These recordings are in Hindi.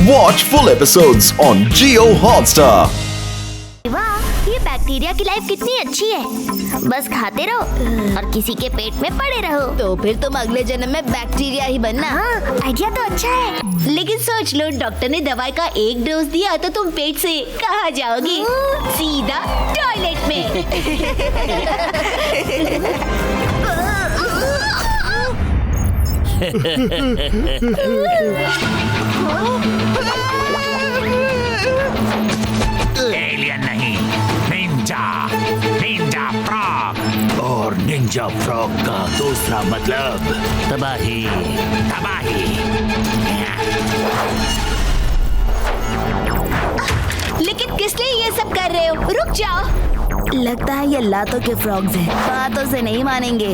Watch full episodes on Jio Hotstar. वाह, ये बैक्टीरिया की लाइफ कितनी अच्छी है। बस खाते रहो और किसी के पेट में पड़े रहो। तो फिर तुम अगले जन्म में बैक्टीरिया ही बनना। हाँ, आइडिया तो अच्छा है। लेकिन सोच लो, डॉक्टर ने दवाई का एक डोज दिया तो तुम पेट से कहाँ जाओगी? सीधा टॉयलेट में। एलियन नहीं, निंजा फ्रॉग। और निंजा फ्रॉग का दूसरा मतलब तबाही। लेकिन किस लिए ये सब कर रहे हो? रुक जाओ। लगता है ये लातों के फ्रॉग्स हैं, बातों से नहीं मानेंगे।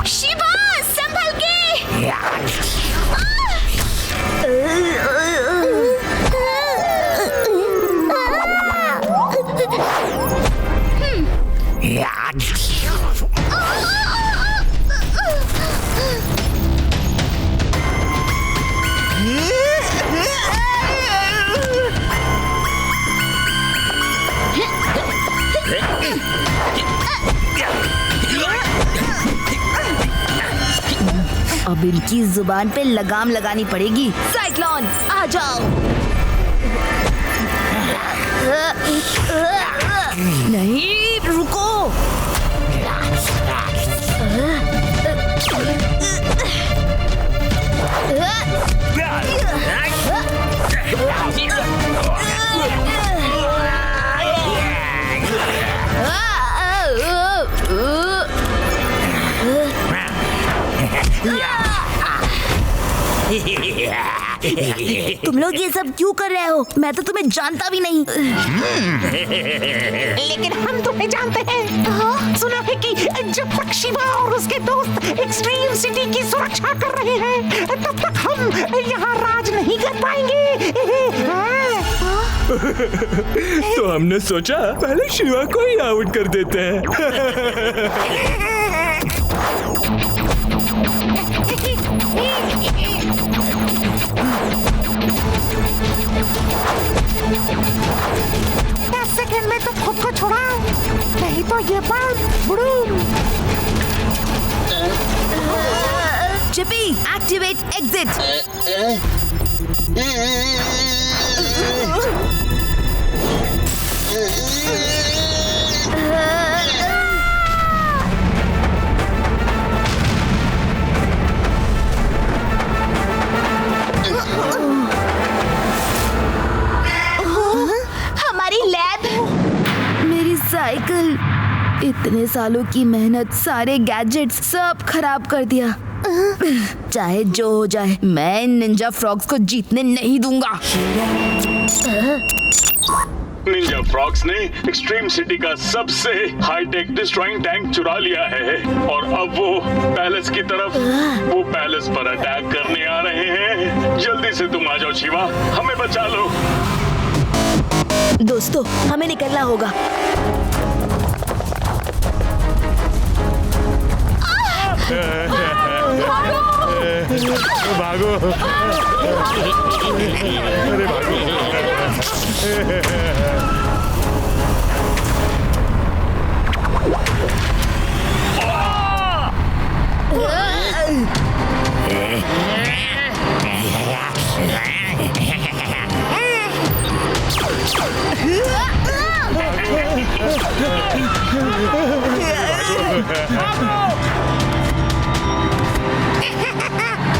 शिवा, संभल के। अब इनकी जुबान पे लगाम लगानी पड़ेगी। साइक्लोन, आ जाओ। नहीं, रुको। तुम लोग ये सब क्यों कर रहे हो? मैं तो तुम्हें जानता भी नहीं। लेकिन हम तुम्हें जानते हैं। सुना है कि जब तक शिवा और उसके दोस्त एक्सट्रीम सिटी की सुरक्षा कर रहे हैं, तब तक हम यहाँ राज नहीं कर पाएंगे। तो हमने सोचा पहले शिवा को ही आउट कर देते हैं। सेकंड में तो खुद को छुड़ाओ, नहीं तो ये बात बुड़ूम। Chipi, activate exit. हमारी लैब, मेरी साइकिल, इतने सालों की मेहनत, सारे गैजेट्स सब खराब कर दिया। चाहे जो हो जाए, मैं इन निंजा फ्रॉग्स को जीतने नहीं दूंगा। निंजा फ्रॉग्स ने एक्सट्रीम सिटी का सबसे हाईटेक डिस्ट्रॉइंग टैंक चुरा लिया है और अब वो पैलेस की तरफ, वो पैलेस पर अटैक करने आ रहे हैं। जल्दी से तुम आ जाओ शिवा, हमें बचा लो। दोस्तों, हमें निकलना होगा। भागो। अरे भागो।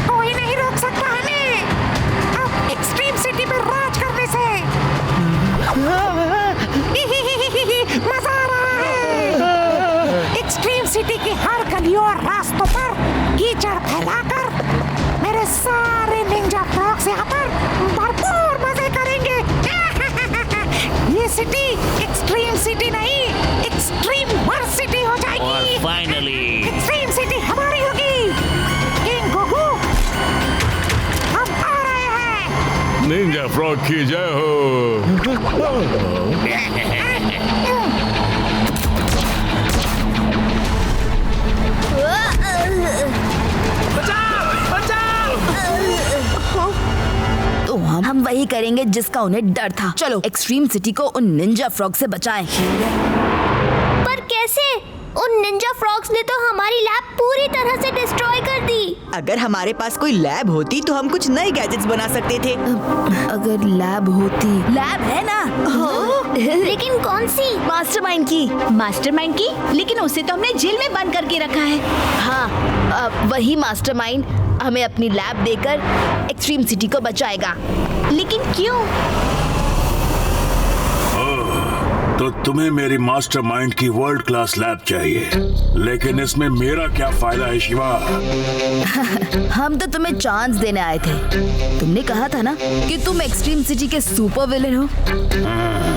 कोई नहीं रोक सकता हमें अब एक्सट्रीम सिटी पर राज करने से। मजा आ रहा है। एक्सट्रीम सिटी की हर गलियों और रास्तों पर कीचड़ फैलाकर मेरे सारे निंजा फ्रॉग्स यहाँ पर भरपूर मजे करेंगे। ये सिटी एक्सट्रीम सिटी नहीं, एक्सट्रीम वर्स सिटी हो जाएगी। और फाइनली एक्सट्रीम सिटी हमारी होगी। किंग गोगू, हम आ रहे हैं। निंजा फ्रॉग की जय हो। वही करेंगे जिसका उन्हें डर था। चलो एक्सट्रीम सिटी को उन निंजा फ्रॉग से बचाएं। पर कैसे? उन निंजा फ्रॉग्स ने तो हमारी लैब पूरी तरह से डिस्ट्रॉय कर दी। अगर हमारे पास कोई लैब होती तो हम कुछ नए गैजेट्स बना सकते थे। अगर लैब होती, लैब है ना? लेकिन कौन सी? मास्टरमाइंड की। मास्टरमाइंड की? लेकिन उसे तो हमने जेल में बंद करके रखा है। हाँ, वही मास्टरमाइंड हमें अपनी लैब देकर एक्सट्रीम सिटी को बचाएगा। लेकिन क्यों? तो तुम्हें मेरी मास्टरमाइंड की वर्ल्ड क्लास लैब चाहिए, लेकिन इसमें मेरा क्या फायदा है शिवा? हम तो तुम्हें चांस देने आए थे। तुमने कहा था ना कि तुम एक्सट्रीम सिटी के सुपर विलेन हो,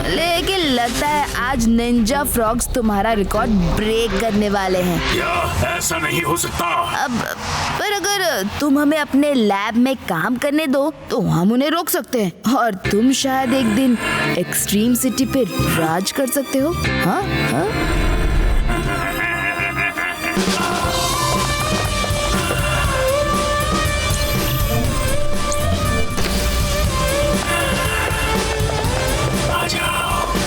लेकिन लगता है आज निंजा फ्रॉग्स तुम्हारा रिकॉर्ड ब्रेक करने वाले हैं। क्या ऐसा नहीं हो सकता? अब पर अगर तुम हमें अपने लैब में काम करने दो तो हम उन्हें रोक सकते हैं और तुम शायद एक दिन एक्सट्रीम सिटी पे राज कर सकते हो। हाँ हाँ।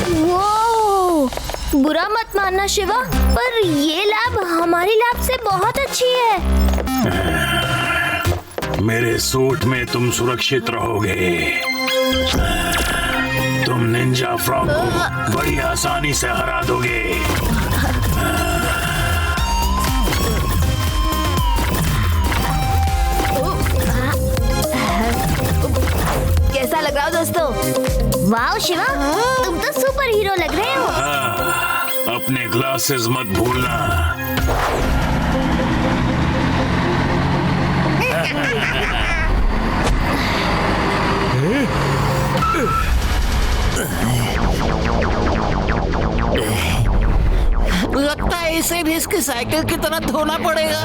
वो बुरा मत मानना शिवा, पर ये लैब हमारी लैब से बहुत अच्छी है। मेरे सूट में तुम सुरक्षित रहोगे। तुम निंजा फ्रॉग को बड़ी आसानी से हरा दोगे। कैसा लग रहा हो दोस्तों? वाह शिवा, तुम तो सुपर हीरो लग रहे हो। अपने ग्लासेस मत भूलना। लगता है इसे भी इसकी साइकिल की तरह धोना पड़ेगा।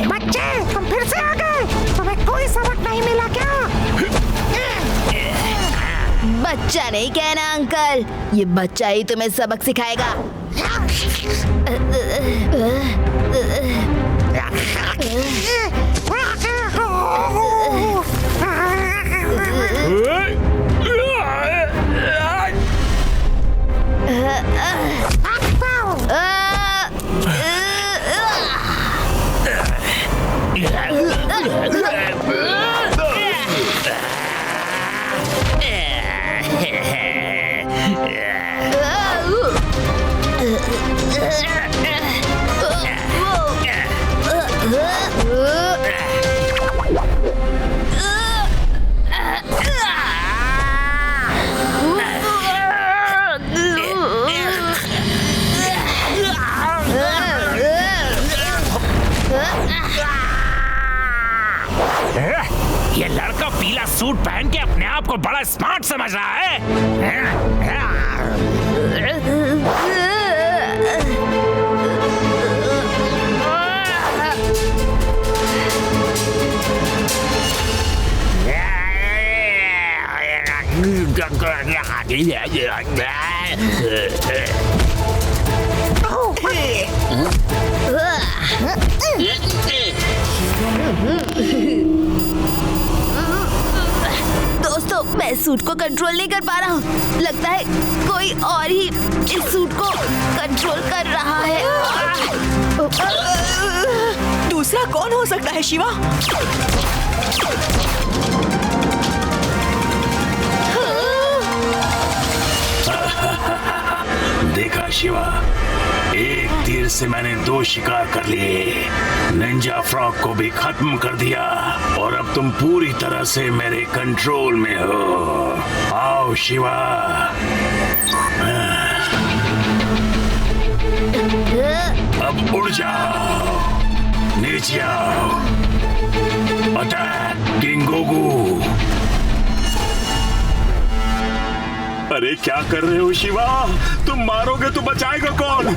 बच्चे, तुम फिर से आ गए। तुम्हें कोई सबक नहीं मिला क्या? बच्चा नहीं कहना अंकल, ये बच्चा ही तुम्हें सबक सिखाएगा। ये लड़का पीला सूट पहन के अपने आप को बड़ा स्मार्ट समझ रहा है। दोस्तों, मैं सूट को कंट्रोल नहीं कर पा रहा हूँ। लगता है कोई और ही इस सूट को कंट्रोल कर रहा है। दूसरा कौन हो सकता है शिवा? देखा शिवा, एक तीर से मैंने 2 शिकार कर लिए। निंजा फ्रॉग को भी खत्म कर दिया और अब तुम पूरी तरह से मेरे कंट्रोल में हो। आओ शिवा। अब उड़ जाओ, नीचे आओ। Attack king Gogu. अरे क्या कर रहे हो शिवा? तुम मारोगे तो बचाएगा कौन?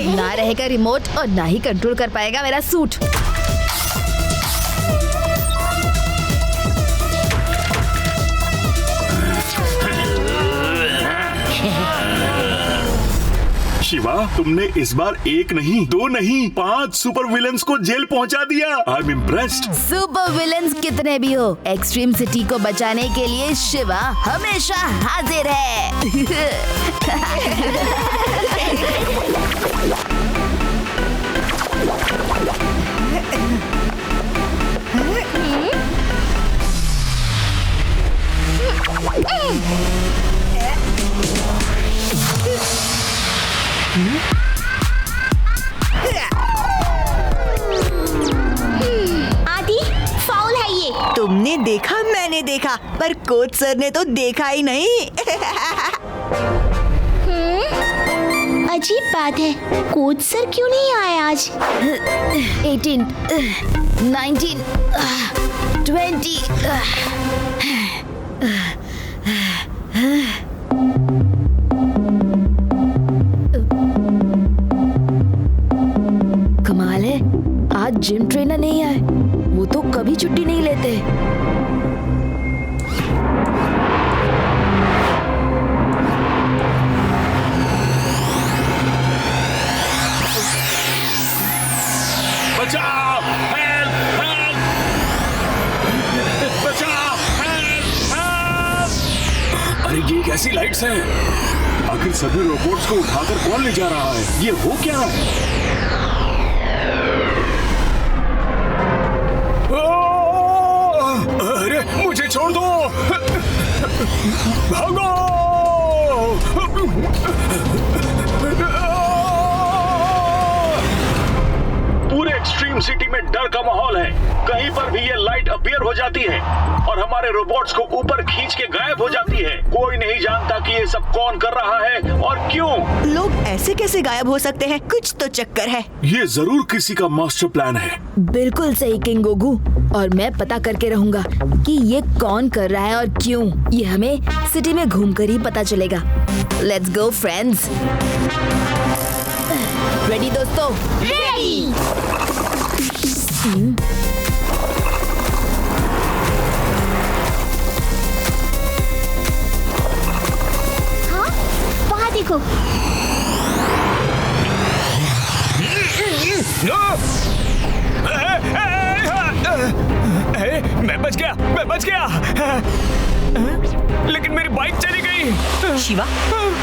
अब ना रहेगा रिमोट और ना ही कंट्रोल कर पाएगा मेरा सूट। शिवा, तुमने इस बार 1 नहीं 2 नहीं 5 सुपर विलेंस को जेल पहुंचा दिया। I am impressed. Super villains कितने भी हो, एक्सट्रीम सिटी को बचाने के लिए शिवा हमेशा हाजिर है। आदि, फाउल है ये। तुमने देखा, मैंने देखा, पर कोच सर ने तो देखा ही नहीं। अजीब बात है, कोच सर क्यों नहीं आए आज? 18, 19, 20। कमाल है, आज जिम ट्रेनर नहीं आए। वो तो कभी छुट्टी नहीं लेते। बचाओ! हेल्प! हेल्प! बचाओ! हेल्प! हेल्प! अरे ये कैसी लाइट्स हैं? आखिर सभी रोबोट्स को उठाकर कौन ले जा रहा है? ये हो क्या रहा है? अरे मुझे छोड़ दो! भागो! पूरे एक्सट्रीम सिटी में डर का माहौल है। कहीं पर भी ये लाइट अपीयर हो जाती है और हमारे रोबोट्स को ऊपर खींच के गायब हो जाती है। कोई नहीं जानता कि ये सब कौन कर रहा है और क्यों। लोग ऐसे कैसे गायब हो सकते हैं? कुछ तो चक्कर है। ये जरूर किसी का मास्टर प्लान है। बिल्कुल सही किंग गोगू, और मैं पता करके रहूंगा कि ये कौन कर रहा है और क्यों। ये हमें सिटी में घूमकर ही पता चलेगा। Let's go friends. रेडी दोस्तों? रेडी। हाँ, वहाँ देखो। मैं बच गया, मैं बच गया। लेकिन मेरी बाइक चली गई। शिवा,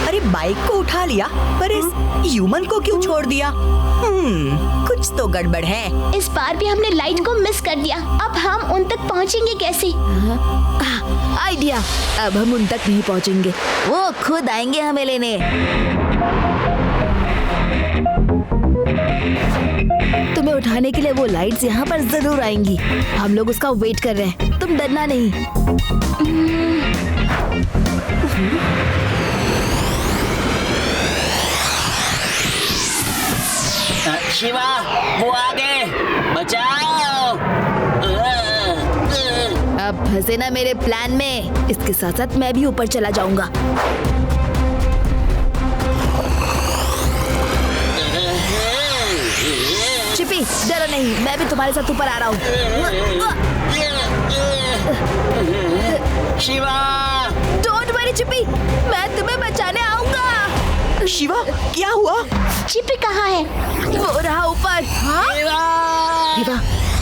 अरे बाइक को उठा लिया, पर इस ह्यूमन को क्यों छोड़ दिया? कुछ तो गड़बड़ है। इस बार भी हमने लाइट को मिस कर दिया। अब हम उन तक पहुँचेंगे कैसे? आइडिया, अब हम उन तक नहीं पहुंचेंगे, वो खुद आएंगे हमें लेने। तुम्हें उठाने के लिए वो लाइट्स यहाँ पर जरूर आएंगी। हम लोग उसका वेट कर रहे हैं, तुम डरना नहीं। शिवा, वो आ गए, बचाओ। अब फंसे ना मेरे प्लान में। इसके साथ साथ मैं भी ऊपर चला जाऊंगा। चिपी, डरो नहीं, मैं भी तुम्हारे साथ ऊपर आ रहा हूँ। शिवा, डोंट वरी चिपी, मैं तुम्हें बचाने आऊंगा। शिवा, क्या हुआ? चिपी कहाँ है? वो रहा ऊपर। हाँ?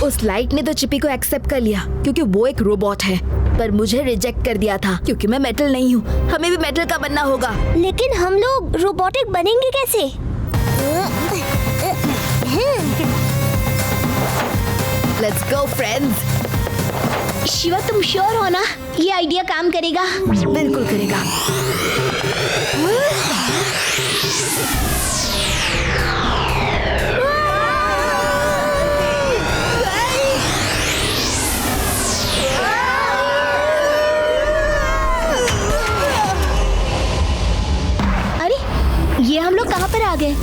उस लाइट ने तो चिपी को एक्सेप्ट कर लिया क्योंकि वो एक रोबोट है, पर मुझे रिजेक्ट कर दिया था क्योंकि मैं मेटल नहीं हूँ। हमें भी मेटल का बनना होगा। लेकिन हम लोग रोबोटिक बनेंगे कैसे? Let's go friends. शिवा, तुम श्योर हो ना ये आइडिया काम करेगा? बिल्कुल करेगा। अरे, ये हम लोग कहाँ पर आ गए?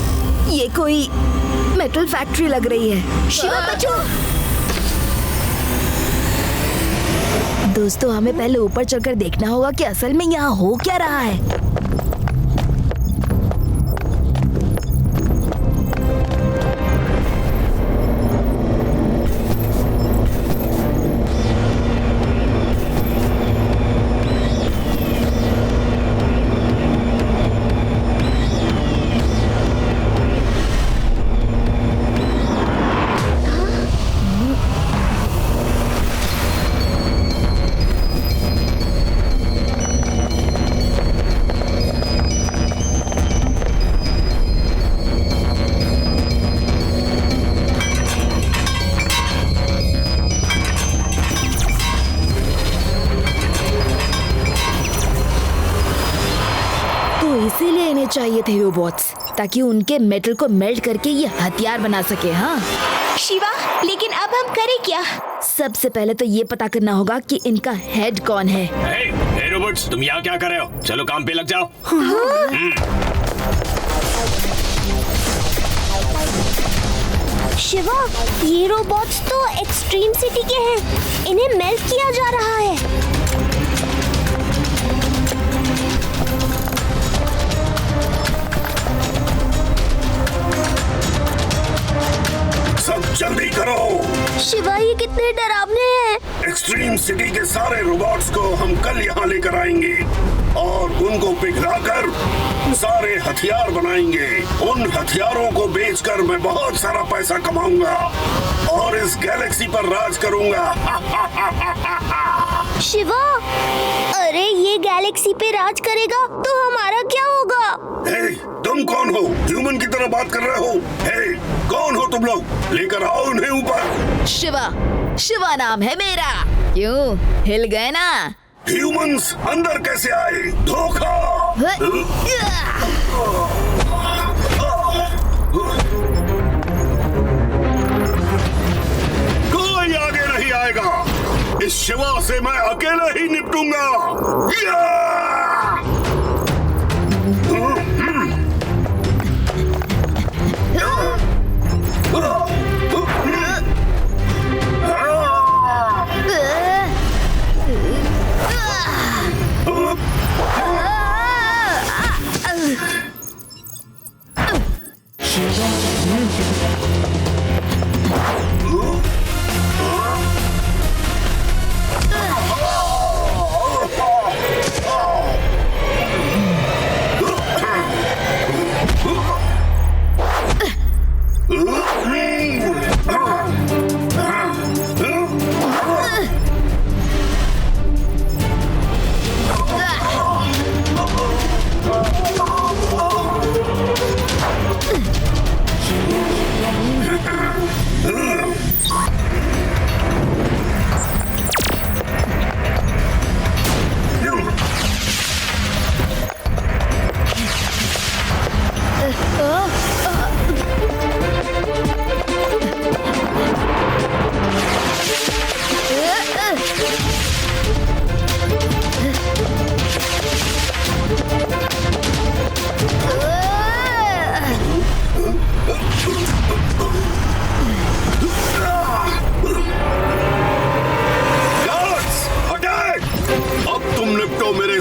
ये कोई मेटल फैक्ट्री लग रही है। शिवा बचो। दोस्तों, हमें पहले ऊपर चढ़कर देखना होगा कि असल में यहाँ हो क्या रहा है। थे रोबोट्स, ताकि उनके मेटल को मेल्ट करके ये हथियार बना सके। हाँ शिवा, लेकिन अब हम करें क्या? सबसे पहले तो ये पता करना होगा कि इनका हेड कौन है। हे रोबोट्स, तुम यहाँ क्या कर रहे हो? चलो काम पे लग जाओ। शिवा, ये रोबोट्स तो एक्सट्रीम सिटी के हैं। इन्हें मेल्ट किया जा रहा है। सब जल्दी करो। शिवा, ये कितने डरावने हैं। एक्सट्रीम सिटी के सारे रोबोट्स को हम कल यहाँ लेकर आएंगे और उनको पिघलाकर सारे हथियार बनाएंगे। उन हथियारों को बेचकर मैं बहुत सारा पैसा कमाऊंगा और इस गैलेक्सी पर राज करूंगा। शिवा, अरे ये गैलेक्सी पे राज करेगा तो हमारा क्या होगा? हे, तुम कौन हो? ह्यूमन की तरह बात कर रहे हो? हे, कौन हो तुम लोग? लेकर आओ उन्हें ऊपर। शिवा, शिवा नाम है मेरा। क्यों, हिल गए ना? ह्यूमंस अंदर कैसे आए? धोखा! कोई आगे नहीं आएगा। इस शिवा से मैं अकेला ही निपटूंगा।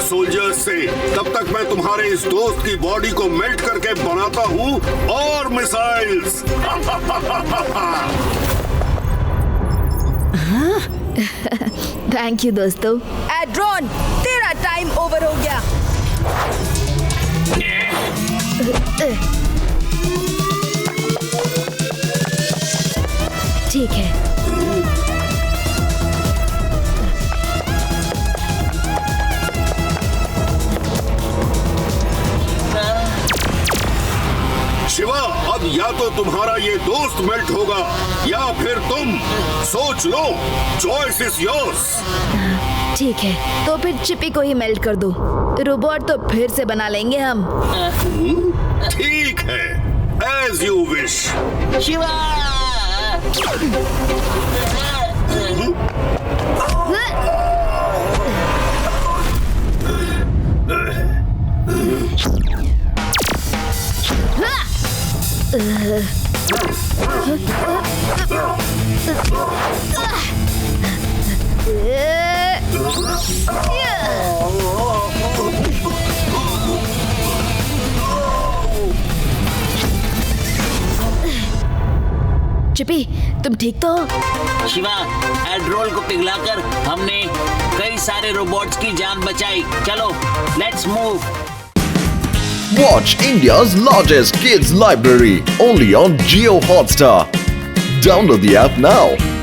सोल्जर्स से। तब तक मैं तुम्हारे इस दोस्त की बॉडी को मेल्ट करके बनाता हूँ और मिसाइल्स। थैंक यू दोस्तों। एड्रॉन, तेरा टाइम ओवर हो गया। ठीक है। शिवा, अब या तो तुम्हारा ये दोस्त मेल्ट होगा या फिर तुम। सोच लो, चॉइस इज योर्स। ठीक है, तो फिर चिपी को ही मेल्ट कर दो। रोबोट तो फिर से बना लेंगे हम। ठीक है, एज यू विश। शिवा! चिपी, तुम ठीक तो हो? शिवा, एड्रोल को पिघलाकर हमने कई सारे रोबोट्स की जान बचाई। चलो, let's move. Watch India's largest kids library only on Jio Hotstar. Download the app now.